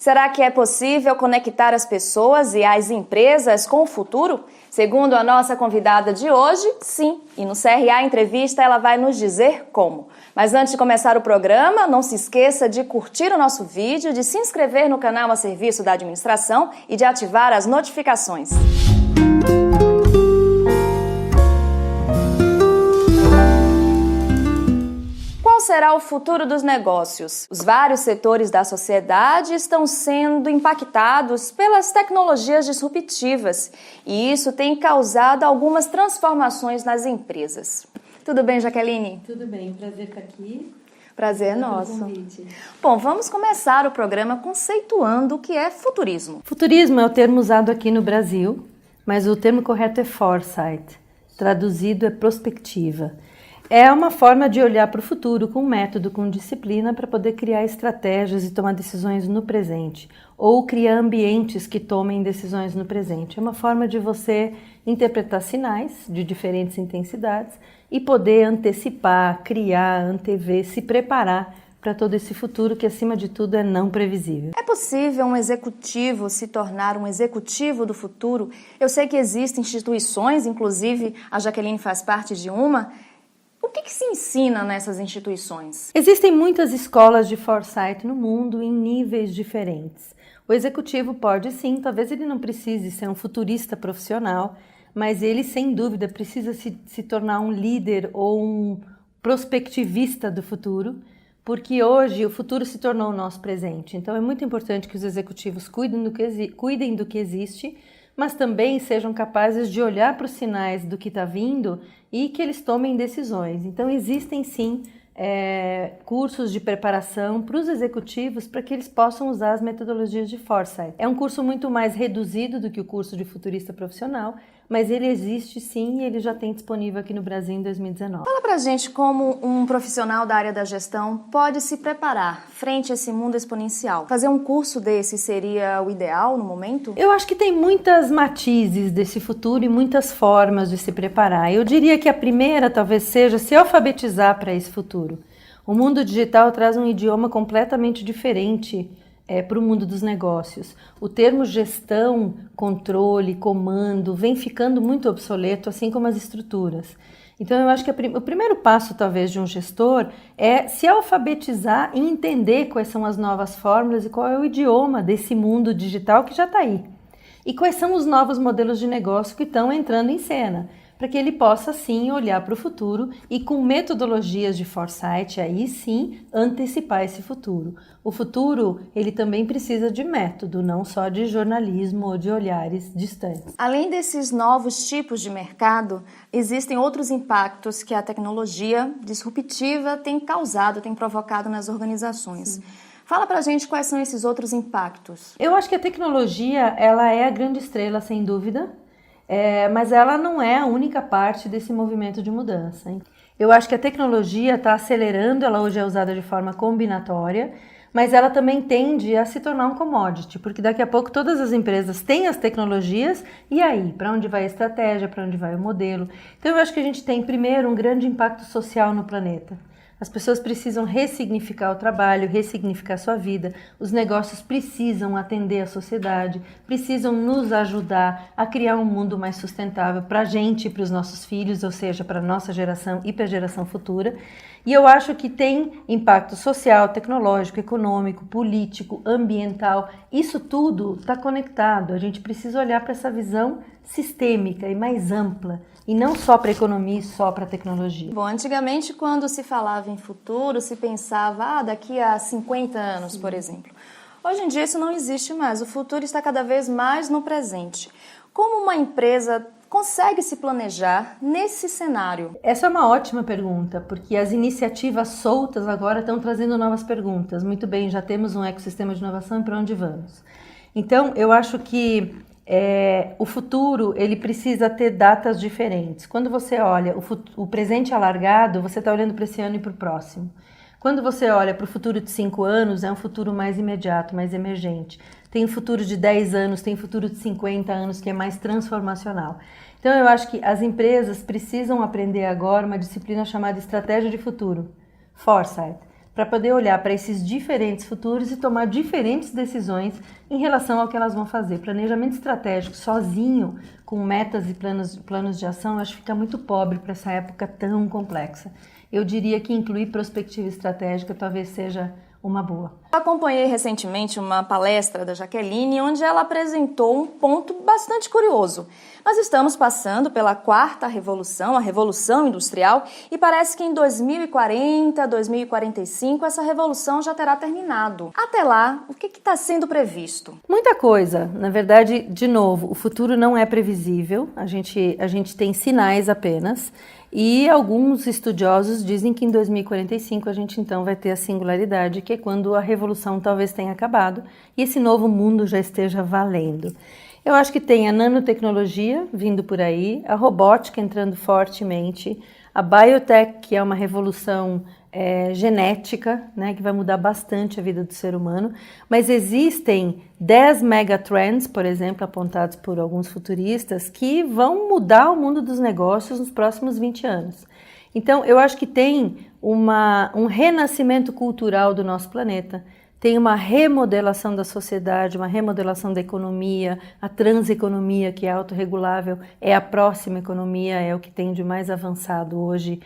Será que é possível conectar as pessoas e as empresas com o futuro? Segundo a nossa convidada de hoje, sim. E no CRA Entrevista ela vai nos dizer como. Mas antes de começar o programa, não se esqueça de curtir o nosso vídeo, de se inscrever no canal a serviço da administração e de ativar as notificações. Qual será o futuro dos negócios? Os vários setores da sociedade estão sendo impactados pelas tecnologias disruptivas e isso tem causado algumas transformações nas empresas. Tudo bem, Jaqueline? Tudo bem, prazer estar aqui. Prazer é nosso. Bom, vamos começar o programa conceituando o que é futurismo. Futurismo é o termo usado aqui no Brasil, mas o termo correto é foresight, traduzido é prospectiva. É uma forma de olhar para o futuro com método, com disciplina, para poder criar estratégias e tomar decisões no presente, ou criar ambientes que tomem decisões no presente. É uma forma de você interpretar sinais de diferentes intensidades e poder antecipar, criar, antever, se preparar para todo esse futuro que, acima de tudo, é não previsível. É possível um executivo se tornar um executivo do futuro? Eu sei que existem instituições, inclusive a Jaqueline faz parte de uma. O que se ensina nessas instituições? Existem muitas escolas de foresight no mundo em níveis diferentes. O executivo pode sim, talvez ele não precise ser um futurista profissional, mas ele sem dúvida precisa se tornar um líder ou um prospectivista do futuro, porque hoje o futuro se tornou o nosso presente. Então é muito importante que os executivos cuidem do que existe, mas também sejam capazes de olhar para os sinais do que está vindo e que eles tomem decisões. Então existem sim cursos de preparação para os executivos para que eles possam usar as metodologias de foresight. É um curso muito mais reduzido do que o curso de futurista profissional, mas ele existe sim e ele já tem disponível aqui no Brasil em 2019. Fala pra gente como um profissional da área da gestão pode se preparar frente a esse mundo exponencial. Fazer um curso desse seria o ideal no momento? Eu acho que tem muitas matizes desse futuro e muitas formas de se preparar. Eu diria que a primeira talvez seja se alfabetizar para esse futuro. O mundo digital traz um idioma completamente diferente para o mundo dos negócios. O termo gestão, controle, comando vem ficando muito obsoleto, assim como as estruturas. Então eu acho que o primeiro passo talvez de um gestor é se alfabetizar e entender quais são as novas fórmulas e qual é o idioma desse mundo digital que já está aí. E quais são os novos modelos de negócio que estão entrando em cena, para que ele possa sim olhar para o futuro e com metodologias de foresight, aí sim, antecipar esse futuro. O futuro, ele também precisa de método, não só de jornalismo ou de olhares distantes. Além desses novos tipos de mercado, existem outros impactos que a tecnologia disruptiva tem causado, tem provocado nas organizações. Sim. Fala pra gente quais são esses outros impactos. Eu acho que a tecnologia, ela é a grande estrela, sem dúvida, mas ela não é a única parte desse movimento de mudança, hein? Eu acho que a tecnologia está acelerando, ela hoje é usada de forma combinatória, mas ela também tende a se tornar um commodity, porque daqui a pouco todas as empresas têm as tecnologias, e aí? Para onde vai a estratégia, para onde vai o modelo? Então eu acho que a gente tem, primeiro, um grande impacto social no planeta. As pessoas precisam ressignificar o trabalho, ressignificar sua vida. Os negócios precisam atender a sociedade, precisam nos ajudar a criar um mundo mais sustentável para a gente e para os nossos filhos, ou seja, para a nossa geração e para a geração futura. E eu acho que tem impacto social, tecnológico, econômico, político, ambiental. Isso tudo está conectado. A gente precisa olhar para essa visão sistêmica e mais ampla. E não só para a economia e só para a tecnologia. Bom, antigamente quando se falava em futuro, se pensava daqui a 50 anos, por exemplo. Hoje em dia isso não existe mais, o futuro está cada vez mais no presente. Como uma empresa consegue se planejar nesse cenário? Essa é uma ótima pergunta, porque as iniciativas soltas agora estão trazendo novas perguntas. Muito bem, já temos um ecossistema de inovação e para onde vamos? Então, eu acho que o futuro ele precisa ter datas diferentes. Quando você olha o presente alargado, você está olhando para esse ano e para o próximo. Quando você olha para o futuro de 5 anos, é um futuro mais imediato, mais emergente. Tem o futuro de 10 anos, tem o futuro de 50 anos, que é mais transformacional. Então eu acho que as empresas precisam aprender agora uma disciplina chamada estratégia de futuro, foresight, para poder olhar para esses diferentes futuros e tomar diferentes decisões em relação ao que elas vão fazer. Planejamento estratégico sozinho, com metas e planos de ação, eu acho que fica muito pobre para essa época tão complexa. Eu diria que incluir prospectiva estratégica talvez seja uma boa. Acompanhei recentemente uma palestra da Jaqueline, onde ela apresentou um ponto bastante curioso. Nós estamos passando pela quarta revolução, a Revolução Industrial, e parece que em 2040, 2045, essa revolução já terá terminado. Até lá, o que está sendo previsto? Muita coisa. Na verdade, de novo, o futuro não é previsível, a gente tem sinais apenas, e alguns estudiosos dizem que em 2045 a gente então vai ter a singularidade, que é quando a revolução talvez tenha acabado e esse novo mundo já esteja valendo. Eu acho que tem a nanotecnologia vindo por aí, a robótica entrando fortemente, a biotech, que é uma revolução genética, né, que vai mudar bastante a vida do ser humano, mas existem 10 megatrends, por exemplo, apontados por alguns futuristas, que vão mudar o mundo dos negócios nos próximos 20 anos. Então, eu acho que tem um renascimento cultural do nosso planeta, tem uma remodelação da sociedade, uma remodelação da economia, a transeconomia, que é autorregulável, é a próxima economia, é o que tem de mais avançado hoje,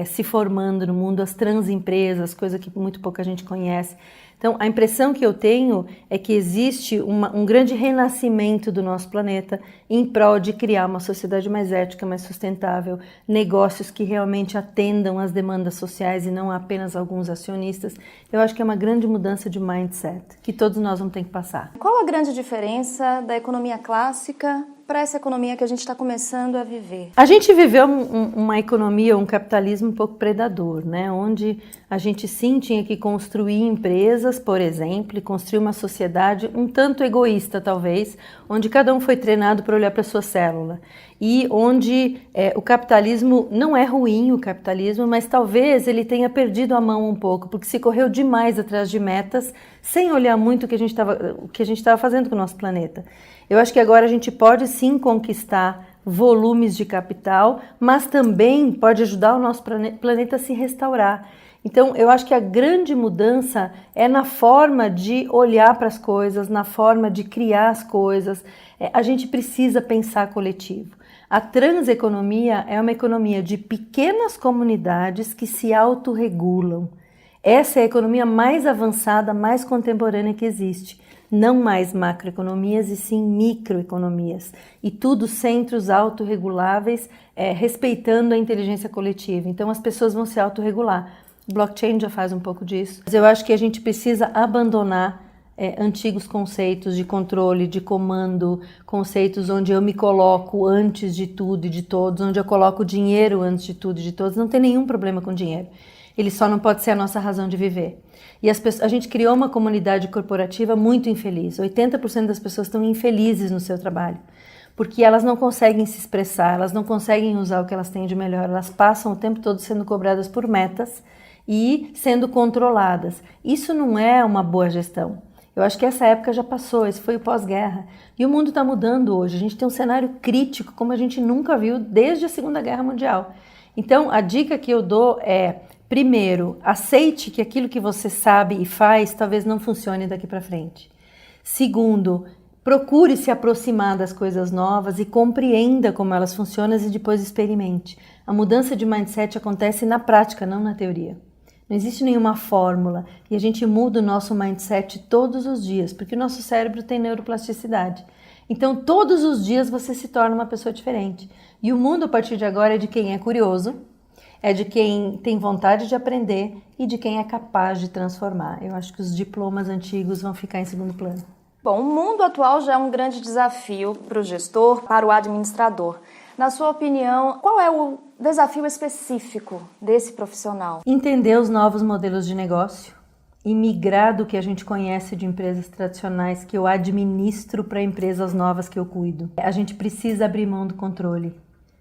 se formando no mundo, as transempresas, coisa que muito pouca gente conhece. Então, a impressão que eu tenho é que existe um grande renascimento do nosso planeta em prol de criar uma sociedade mais ética, mais sustentável, negócios que realmente atendam às demandas sociais e não apenas alguns acionistas. Eu acho que é uma grande mudança de mindset que todos nós vamos ter que passar. Qual a grande diferença da economia clássica para essa economia que a gente está começando a viver? A gente viveu uma economia, um capitalismo um pouco predador, né? Onde a gente sim tinha que construir empresas, por exemplo, e construir uma sociedade um tanto egoísta, talvez, onde cada um foi treinado para olhar para a sua célula. E onde o capitalismo não é ruim, o capitalismo, mas talvez ele tenha perdido a mão um pouco, porque se correu demais atrás de metas, sem olhar muito o que a gente estava fazendo com o nosso planeta. Eu acho que agora a gente pode sim conquistar volumes de capital, mas também pode ajudar o nosso planeta a se restaurar. Então, eu acho que a grande mudança é na forma de olhar para as coisas, na forma de criar as coisas. A gente precisa pensar coletivo. A transeconomia é uma economia de pequenas comunidades que se autorregulam. Essa é a economia mais avançada, mais contemporânea que existe. Não mais macroeconomias e sim microeconomias. E tudo centros autorreguláveis, respeitando a inteligência coletiva. Então as pessoas vão se autorregular. O blockchain já faz um pouco disso. Mas eu acho que a gente precisa abandonar antigos conceitos de controle, de comando, conceitos onde eu me coloco antes de tudo e de todos, onde eu coloco dinheiro antes de tudo e de todos. Não tem nenhum problema com dinheiro. Ele só não pode ser a nossa razão de viver. E a gente criou uma comunidade corporativa muito infeliz. 80% das pessoas estão infelizes no seu trabalho, porque elas não conseguem se expressar, elas não conseguem usar o que elas têm de melhor, elas passam o tempo todo sendo cobradas por metas e sendo controladas. Isso não é uma boa gestão. Eu acho que essa época já passou, esse foi o pós-guerra. E o mundo está mudando hoje, a gente tem um cenário crítico como a gente nunca viu desde a Segunda Guerra Mundial. Então, a dica que eu dou é: primeiro, aceite que aquilo que você sabe e faz talvez não funcione daqui para frente. Segundo, procure se aproximar das coisas novas e compreenda como elas funcionam e depois experimente. A mudança de mindset acontece na prática, não na teoria. Não existe nenhuma fórmula e a gente muda o nosso mindset todos os dias, porque o nosso cérebro tem neuroplasticidade. Então, todos os dias você se torna uma pessoa diferente. E o mundo, a partir de agora, é de quem é curioso, é de quem tem vontade de aprender e de quem é capaz de transformar. Eu acho que os diplomas antigos vão ficar em segundo plano. Bom, o mundo atual já é um grande desafio para o gestor, para o administrador. Na sua opinião, qual é o desafio específico desse profissional? Entender os novos modelos de negócio e migrar do que a gente conhece de empresas tradicionais que eu administro para empresas novas que eu cuido. A gente precisa abrir mão do controle.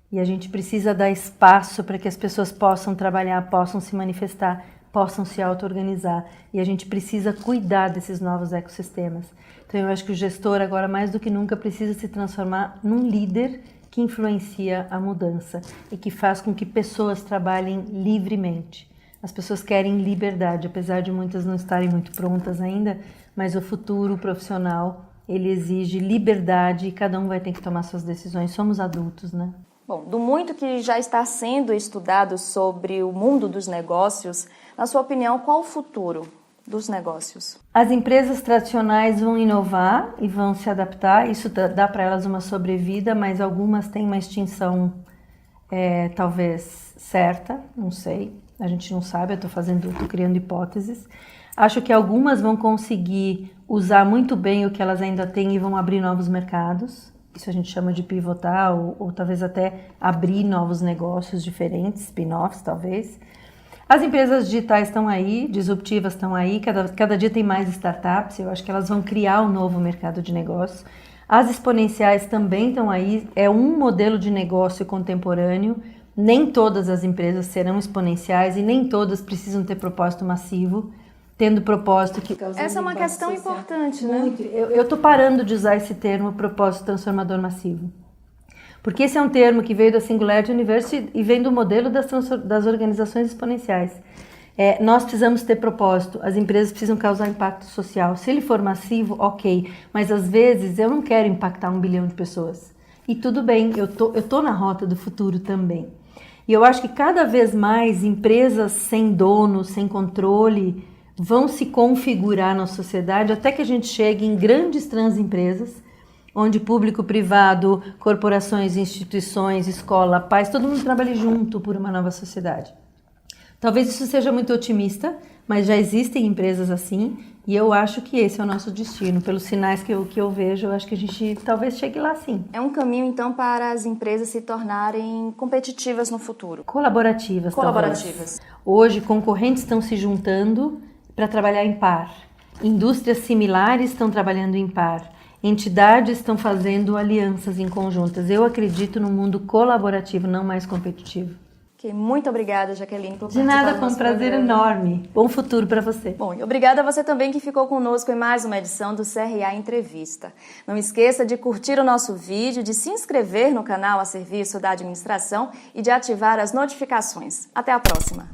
E a gente precisa dar espaço para que as pessoas possam trabalhar, possam se manifestar, possam se auto-organizar. E a gente precisa cuidar desses novos ecossistemas. Então eu acho que o gestor agora mais do que nunca precisa se transformar num líder que influencia a mudança e que faz com que pessoas trabalhem livremente. As pessoas querem liberdade, apesar de muitas não estarem muito prontas ainda, mas o futuro profissional, ele exige liberdade e cada um vai ter que tomar suas decisões. Somos adultos, né? Bom, do muito que já está sendo estudado sobre o mundo dos negócios, na sua opinião, qual o futuro dos negócios? As empresas tradicionais vão inovar e vão se adaptar, isso dá para elas uma sobrevida, mas algumas têm uma extinção talvez certa, não sei, a gente não sabe, eu estou criando hipóteses. Acho que algumas vão conseguir usar muito bem o que elas ainda têm e vão abrir novos mercados, isso a gente chama de pivotar ou talvez até abrir novos negócios diferentes, spin-offs talvez. As empresas digitais estão aí, disruptivas estão aí, cada dia tem mais startups, eu acho que elas vão criar um novo mercado de negócios. As exponenciais também estão aí, é um modelo de negócio contemporâneo, nem todas as empresas serão exponenciais e nem todas precisam ter propósito massivo, tendo propósito que... Essa é uma questão importante, né? Muito. Eu estou parando de usar esse termo, propósito transformador massivo. Porque esse é um termo que veio da Singularity University e vem do modelo das organizações exponenciais. Nós precisamos ter propósito, as empresas precisam causar impacto social. Se ele for massivo, ok, mas às vezes eu não quero impactar 1 bilhão de pessoas. E tudo bem, eu tô na rota do futuro também. E eu acho que cada vez mais empresas sem dono, sem controle, vão se configurar na sociedade até que a gente chegue em grandes transempresas, onde público, privado, corporações, instituições, escola, pais, todo mundo trabalhe junto por uma nova sociedade. Talvez isso seja muito otimista, mas já existem empresas assim e eu acho que esse é o nosso destino. Pelos sinais que eu vejo, eu acho que a gente talvez chegue lá sim. É um caminho, então, para as empresas se tornarem competitivas no futuro? Colaborativas. Colaborativas. Talvez. Hoje, concorrentes estão se juntando para trabalhar em par. Indústrias similares estão trabalhando em par. Entidades estão fazendo alianças em conjuntas. Eu acredito num mundo colaborativo, não mais competitivo. Ok, muito obrigada, Jaqueline, por De participar nada, do foi um nosso prazer programa. enorme. Bom futuro para você. Bom, e obrigada a você também que ficou conosco em mais uma edição do CRA Entrevista. Não esqueça de curtir o nosso vídeo, de se inscrever no canal a serviço da administração e de ativar as notificações. Até a próxima!